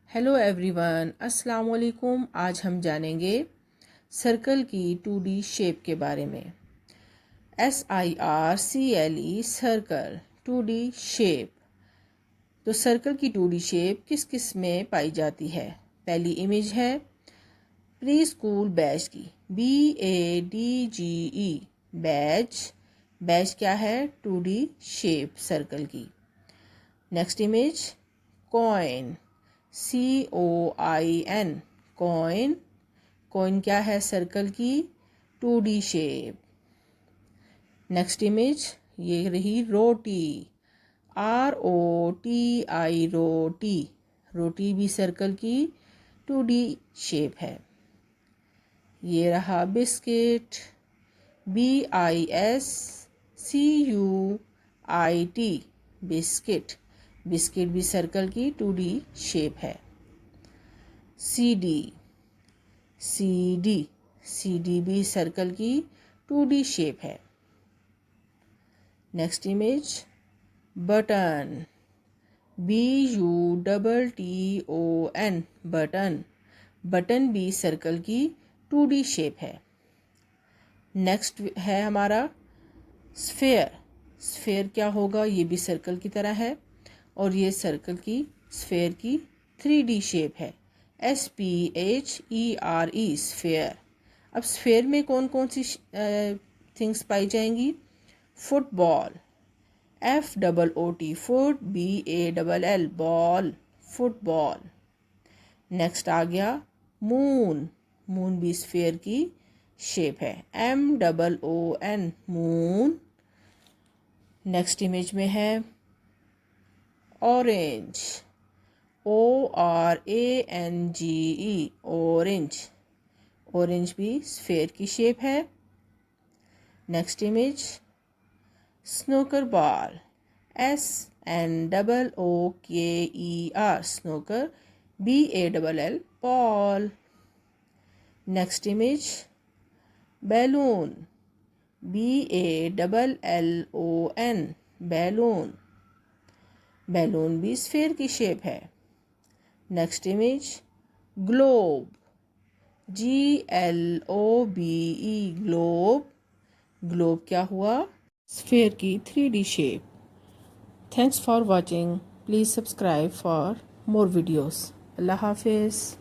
Hello everyone, अस्सलाम वालेकुम। आज हम जानेंगे सर्कल की 2D शेप के बारे में। SIRCLE circle 2D shape. तो सर्कल की 2D शेप किस किस में पाई जाती है? पहली इमेज है प्री स्कूल बैच की, BADGE बैच। बैच क्या है? 2D शेप सर्कल की। Next image coin, COIN coin. Coin क्या है? सर्कल की 2D शेप। नेक्स्ट इमेज ये रही रोटी, ROTI रोटी। रोटी भी सर्कल की 2D शेप है। ये रहा बिस्किट, BISCUIT बिस्किट। बिस्किट भी सर्कल की 2D शेप है। CD भी सर्कल की 2D शेप है। Next image button, BUTTON button. Button भी सर्कल की 2D शेप है। नेक्स्ट है हमारा स्फेयर। स्फेयर क्या होगा? ये भी सर्कल की तरह है और ये सर्कल की स्फेयर की 3D शेप है। SPHERE sphere. अब स्फेयर में कौन कौन सी थिंग्स पाई जाएंगी? Football, FOOT foot, BALL ball, football. Next आ गया मून। मून भी स्फेयर की शेप है, MOON मून। नेक्स्ट इमेज में है ऑरेंज, ORANGE ऑरेंज। ऑरेंज भी स्फेयर की शेप है। Next image snooker ball, SNOOKER snooker, BALL ball. Next image balloon, BALLON balloon. Balloon भी स्फेयर की शेप है। Next image globe, GLOBE globe. Globe क्या हुआ? स्फेयर की 3D shape. Thanks for watching. Please subscribe for more videos. अल्लाह हाफिज़।